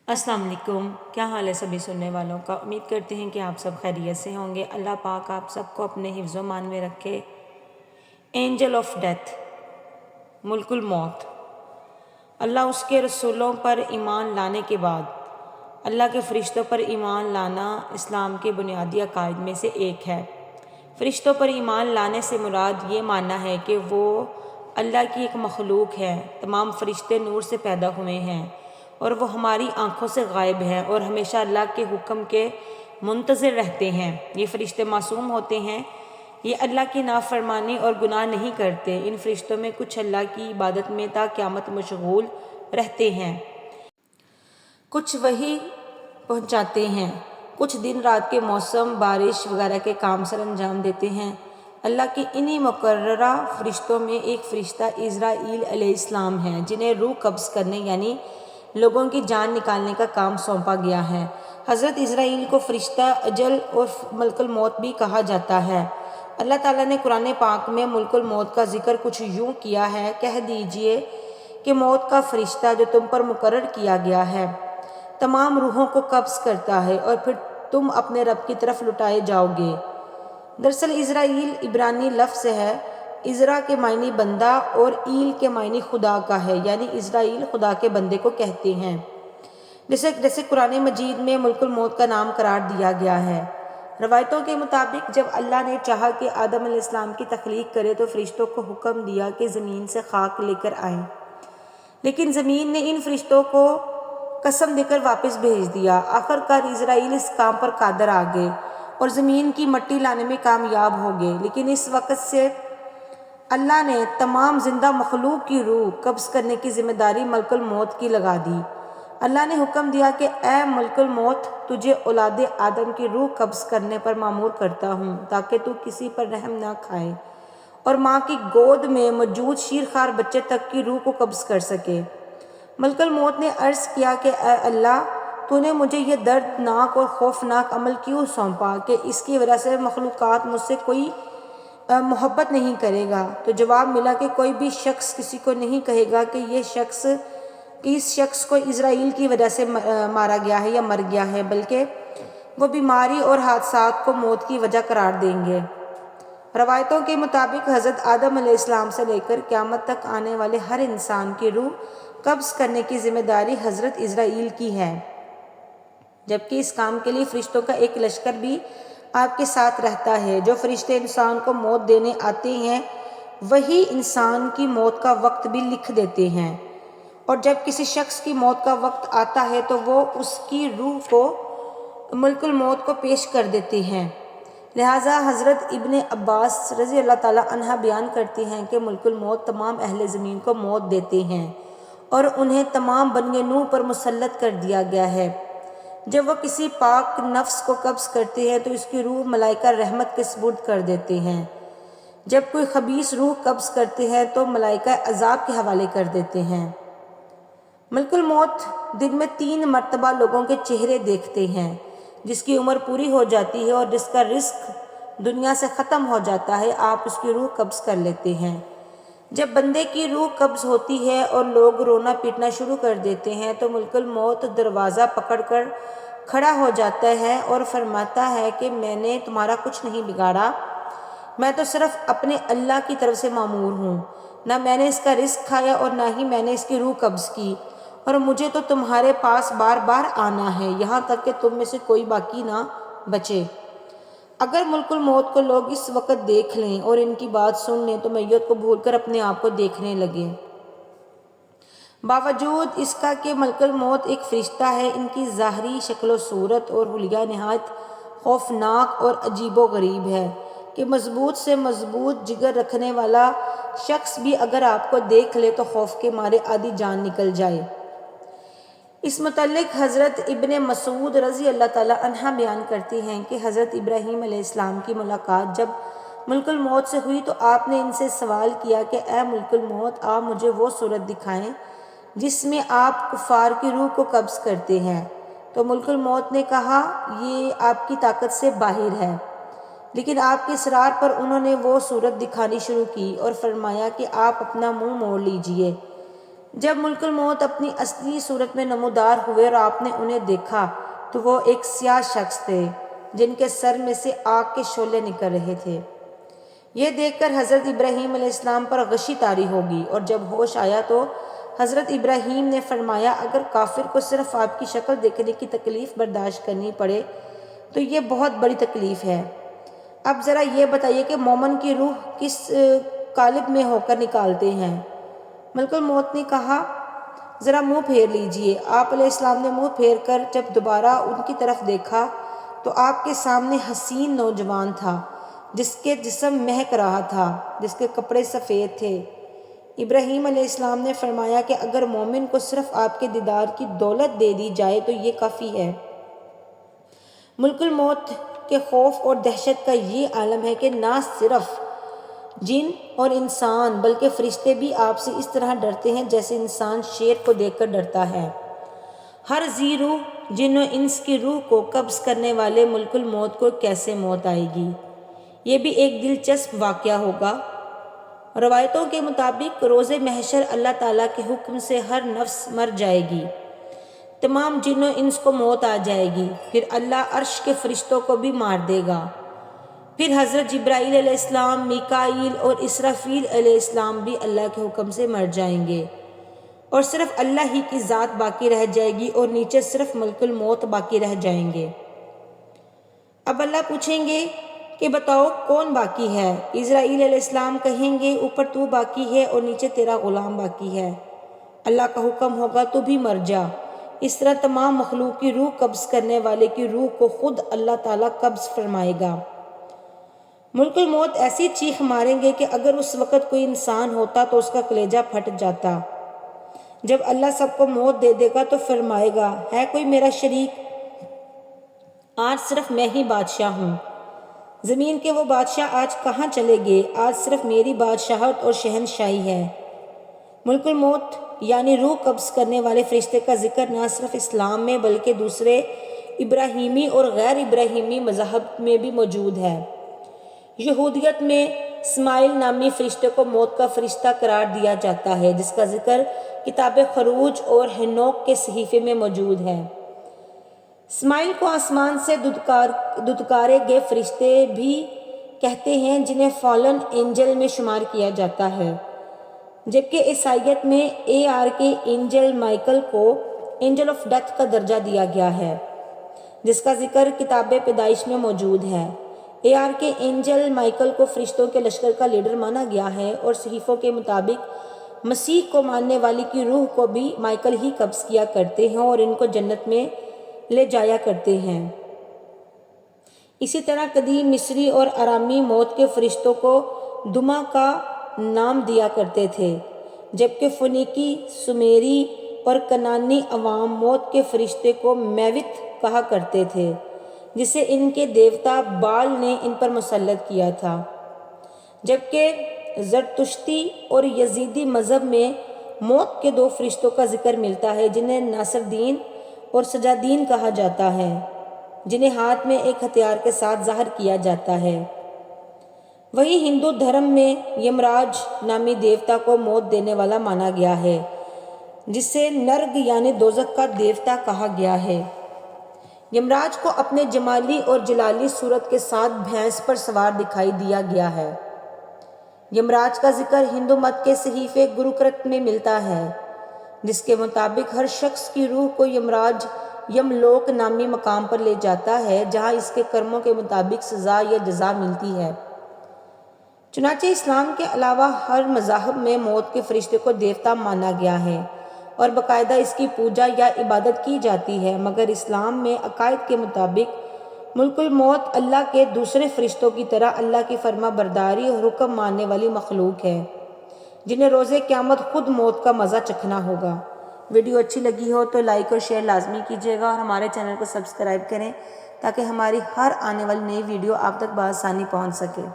السلام علیکم، کیا حال ہے سبھی سننے والوں کا؟ امید کرتے ہیں کہ آپ سب خیریت سے ہوں گے۔ اللہ پاک آپ سب کو اپنے حفظ و امان میں رکھے۔ اینجل آف ڈیتھ، ملک الموت۔ اللہ اس کے رسولوں پر ایمان لانے کے بعد اللہ کے فرشتوں پر ایمان لانا اسلام کے بنیادی عقائد میں سے ایک ہے۔ فرشتوں پر ایمان لانے سے مراد یہ ماننا ہے کہ وہ اللہ کی ایک مخلوق ہے۔ تمام فرشتے نور سے پیدا ہوئے ہیں اور وہ ہماری آنکھوں سے غائب ہیں اور ہمیشہ اللہ کے حکم کے منتظر رہتے ہیں۔ یہ فرشتے معصوم ہوتے ہیں، یہ اللہ کی نافرمانی اور گناہ نہیں کرتے۔ ان فرشتوں میں کچھ اللہ کی عبادت میں تا قیامت مشغول رہتے ہیں، کچھ وحی پہنچاتے ہیں، کچھ دن رات کے موسم، بارش وغیرہ کے کام سر انجام دیتے ہیں۔ اللہ کے انہی مقررہ فرشتوں میں ایک فرشتہ عزرائیل علیہ السلام ہے، جنہیں روح قبض کرنے یعنی لوگوں کی جان نکالنے کا کام سونپا گیا ہے۔ حضرت عزرائیل کو فرشتہ اجل اور ملک الموت بھی کہا جاتا ہے۔ اللہ تعالیٰ نے قرآن پاک میں ملک الموت کا ذکر کچھ یوں کیا ہے: کہہ دیجئے کہ موت کا فرشتہ جو تم پر مقرر کیا گیا ہے تمام روحوں کو قبض کرتا ہے اور پھر تم اپنے رب کی طرف لٹائے جاؤ گے۔ دراصل عزرائیل عبرانی لفظ ہے۔ عزرا کے معنی بندہ اور ایل کے معنی خدا کا ہے، یعنی عزرائیل خدا کے بندے کو کہتے ہیں، جیسے قرآن مجید میں ملک الموت کا نام قرار دیا گیا ہے۔ روایتوں کے مطابق جب اللہ نے چاہا کہ آدم علیہ السلام کی تخلیق کرے تو فرشتوں کو حکم دیا کہ زمین سے خاک لے کر آئیں، لیکن زمین نے ان فرشتوں کو قسم دے کر واپس بھیج دیا۔ آخر کار عزرائیل اس کام پر قادر آ گئے اور زمین کی مٹی لانے میں کامیاب ہو گئے، لیکن اس وقت سے اللہ نے تمام زندہ مخلوق کی روح قبض کرنے کی ذمہ داری ملک الموت کی لگا دی۔ اللہ نے حکم دیا کہ اے ملک الموت، تجھے اولاد آدم کی روح قبض کرنے پر مامور کرتا ہوں تاکہ تو کسی پر رحم نہ کھائے اور ماں کی گود میں موجود شیرخوار بچے تک کی روح کو قبض کر سکے۔ ملک الموت نے عرض کیا کہ اے اللہ، تو نے مجھے یہ دردناک اور خوفناک عمل کیوں سونپا کہ اس کی وجہ سے مخلوقات مجھ سے کوئی محبت نہیں کرے گا؟ تو جواب ملا کہ کوئی بھی شخص کسی کو نہیں کہے گا کہ اس شخص کو عزرائیل کی وجہ سے مارا گیا ہے یا مر گیا ہے، بلکہ وہ بیماری اور حادثات کو موت کی وجہ قرار دیں گے۔ روایتوں کے مطابق حضرت آدم علیہ السلام سے لے کر قیامت تک آنے والے ہر انسان کی روح قبض کرنے کی ذمہ داری حضرت عزرائیل کی ہے، جبکہ اس کام کے لیے فرشتوں کا ایک لشکر بھی آپ کے ساتھ رہتا ہے۔ جو فرشتے انسان کو موت دینے آتے ہیں وہی انسان کی موت کا وقت بھی لکھ دیتے ہیں، اور جب کسی شخص کی موت کا وقت آتا ہے تو وہ اس کی روح کو ملک الموت کو پیش کر دیتے ہیں۔ لہٰذا حضرت ابن عباس رضی اللہ تعالیٰ عنہ بیان کرتے ہیں کہ ملک الموت تمام اہل زمین کو موت دیتے ہیں اور انہیں تمام بنی نوح پر مسلط کر دیا گیا ہے۔ جب وہ کسی پاک نفس کو قبض کرتے ہیں تو اس کی روح ملائکہ رحمت کے سپرد کر دیتے ہیں، جب کوئی خبیث روح قبض کرتے ہیں تو ملائکہ عذاب کے حوالے کر دیتے ہیں۔ ملک الموت دن میں 3 مرتبہ لوگوں کے چہرے دیکھتے ہیں۔ جس کی عمر پوری ہو جاتی ہے اور جس کا رزق دنیا سے ختم ہو جاتا ہے، آپ اس کی روح قبض کر لیتے ہیں۔ جب بندے کی روح قبض ہوتی ہے اور لوگ رونا پیٹنا شروع کر دیتے ہیں تو ملک الموت دروازہ پکڑ کر کھڑا ہو جاتا ہے اور فرماتا ہے کہ میں نے تمہارا کچھ نہیں بگاڑا، میں تو صرف اپنے اللہ کی طرف سے مامور ہوں، نہ میں نے اس کا رزق کھایا اور نہ ہی میں نے اس کی روح قبض کی، اور مجھے تو تمہارے پاس بار بار آنا ہے یہاں تک کہ تم میں سے کوئی باقی نہ بچے۔ اگر ملک الموت کو لوگ اس وقت دیکھ لیں اور ان کی بات سن لیں تو میت کو بھول کر اپنے آپ کو دیکھنے لگیں۔ باوجود اس کا کہ ملک الموت ایک فرشتہ ہے، ان کی ظاہری شکل و صورت اور حلیہ نہایت خوفناک اور عجیب و غریب ہے کہ مضبوط سے مضبوط جگر رکھنے والا شخص بھی اگر آپ کو دیکھ لے تو خوف کے مارے آدھی جان نکل جائے۔ اس متعلق حضرت ابن مسعود رضی اللہ تعالیٰ عنہ بیان کرتے ہیں کہ حضرت ابراہیم علیہ السلام کی ملاقات جب ملک الموت سے ہوئی تو آپ نے ان سے سوال کیا کہ اے ملک الموت، آپ مجھے وہ صورت دکھائیں جس میں آپ کفار کی روح کو قبض کرتے ہیں۔ تو ملک الموت نے کہا، یہ آپ کی طاقت سے باہر ہے، لیکن آپ کے اصرار پر انہوں نے وہ صورت دکھانی شروع کی اور فرمایا کہ آپ اپنا منہ موڑ لیجئے۔ جب ملک الموت اپنی اصلی صورت میں نمودار ہوئے اور آپ نے انہیں دیکھا تو وہ ایک سیاہ شخص تھے جن کے سر میں سے آگ کے شعلے نکل رہے تھے۔ یہ دیکھ کر حضرت ابراہیم علیہ السلام پر غشی طاری ہوگی، اور جب ہوش آیا تو حضرت ابراہیم نے فرمایا اگر کافر کو صرف آپ کی شکل دیکھنے کی تکلیف برداشت کرنی پڑے تو یہ بہت بڑی تکلیف ہے۔ اب ذرا یہ بتائیے کہ مومن کی روح کس قالب میں ہو کر نکالتے ہیں؟ ملک الموت نے کہا ذرا منہ پھیر لیجئے۔ آپ علیہ السلام نے منہ پھیر کر جب دوبارہ ان کی طرف دیکھا تو آپ کے سامنے حسین نوجوان تھا جس کے جسم مہک رہا تھا، جس کے کپڑے سفید تھے۔ ابراہیم علیہ السلام نے فرمایا کہ اگر مومن کو صرف آپ کے دیدار کی دولت دے دی جائے تو یہ کافی ہے۔ ملک الموت کے خوف اور دہشت کا یہ عالم ہے کہ نہ صرف جن اور انسان بلکہ فرشتے بھی آپ سے اس طرح ڈرتے ہیں جیسے انسان شیر کو دیکھ کر ڈرتا ہے۔ ہر ذی روح جن و انس کی روح کو قبض کرنے والے ملک الموت کو کیسے موت آئے گی؟ یہ بھی ایک دلچسپ واقعہ ہوگا۔ روایتوں کے مطابق روز محشر اللہ تعالیٰ کے حکم سے ہر نفس مر جائے گی، تمام جن و انس کو موت آ جائے گی، پھر اللہ عرش کے فرشتوں کو بھی مار دے گا، پھر حضرت جبرائیل علیہ السلام، میکائیل اور اسرافیل علیہ السلام بھی اللہ کے حکم سے مر جائیں گے، اور صرف اللہ ہی کی ذات باقی رہ جائے گی اور نیچے صرف ملک الموت باقی رہ جائیں گے۔ اب اللہ پوچھیں گے کہ بتاؤ کون باقی ہے؟ اسرائیل علیہ السلام کہیں گے اوپر تو باقی ہے اور نیچے تیرا غلام باقی ہے۔ اللہ کا حکم ہوگا تو بھی مر جا۔ اس طرح تمام مخلوق کی روح قبض کرنے والے کی روح کو خود اللہ تعالیٰ قبض فرمائے گا۔ ملک الموت ایسی چیخ ماریں گے کہ اگر اس وقت کوئی انسان ہوتا تو اس کا کلیجہ پھٹ جاتا۔ جب اللہ سب کو موت دے دے گا تو فرمائے گا ہے کوئی میرا شریک؟ آج صرف میں ہی بادشاہ ہوں۔ زمین کے وہ بادشاہ آج کہاں چلے گئے؟ آج صرف میری بادشاہت اور شہنشاہی ہے۔ ملک الموت یعنی روح قبض کرنے والے فرشتے کا ذکر نہ صرف اسلام میں بلکہ دوسرے ابراہیمی اور غیر ابراہیمی مذاہب میں بھی موجود ہے۔ یہودیت میں اسماعیل نامی فرشتے کو موت کا فرشتہ قرار دیا جاتا ہے، جس کا ذکر کتاب خروج اور ہنوک کے صحیفے میں موجود ہے۔ اسماعیل کو آسمان سے دودکارے گئے فرشتے بھی کہتے ہیں جنہیں فالن اینجل میں شمار کیا جاتا ہے، جبکہ عیسائیت میں AR کے اینجل مائیکل کو اینجل آف ڈیتھ کا درجہ دیا گیا ہے، جس کا ذکر کتاب پیدائش میں موجود ہے۔ AR کے اینجل مائیکل کو فرشتوں کے لشکر کا لیڈر مانا گیا ہے، اور صحیفوں کے مطابق مسیح کو ماننے والی کی روح کو بھی مائیکل ہی قبض کیا کرتے ہیں اور ان کو جنت میں لے جایا کرتے ہیں۔ اسی طرح قدیم مصری اور ارامی موت کے فرشتوں کو دما کا نام دیا کرتے تھے، جبکہ فونیکی، سومیری اور کنانی عوام موت کے فرشتے کو میوت کہا کرتے تھے، جسے ان کے دیوتا بال نے ان پر مسلط کیا تھا۔ جبکہ زرتشتی اور یزیدی مذہب میں موت کے 2 فرشتوں کا ذکر ملتا ہے جنہیں ناصر دین اور سجادین کہا جاتا ہے، جنہیں ہاتھ میں ایک ہتھیار کے ساتھ ظاہر کیا جاتا ہے۔ وہی ہندو دھرم میں یمراج نامی دیوتا کو موت دینے والا مانا گیا ہے، جسے نرگ یعنی دوزخ کا دیوتا کہا گیا ہے۔ یمراج کو اپنے جمالی اور جلالی صورت کے ساتھ بھینس پر سوار دکھائی دیا گیا ہے۔ یمراج کا ذکر ہندو مت کے صحیفے گروکرت میں ملتا ہے، جس کے مطابق ہر شخص کی روح کو یمراج یملوک نامی مقام پر لے جاتا ہے، جہاں اس کے کرموں کے مطابق سزا یا جزا ملتی ہے۔ چنانچہ اسلام کے علاوہ ہر مذاہب میں موت کے فرشتے کو دیوتا مانا گیا ہے اور باقاعدہ اس کی پوجا یا عبادت کی جاتی ہے، مگر اسلام میں عقائد کے مطابق ملک الموت اللہ کے دوسرے فرشتوں کی طرح اللہ کی فرما برداری اور حکم ماننے والی مخلوق ہے، جنہیں روز قیامت خود موت کا مزہ چکھنا ہوگا۔ ویڈیو اچھی لگی ہو تو لائک اور شیئر لازمی کیجیے گا، اور ہمارے چینل کو سبسکرائب کریں تاکہ ہماری ہر آنے والی نئی ویڈیو آپ تک بآسانی پہنچ سکے۔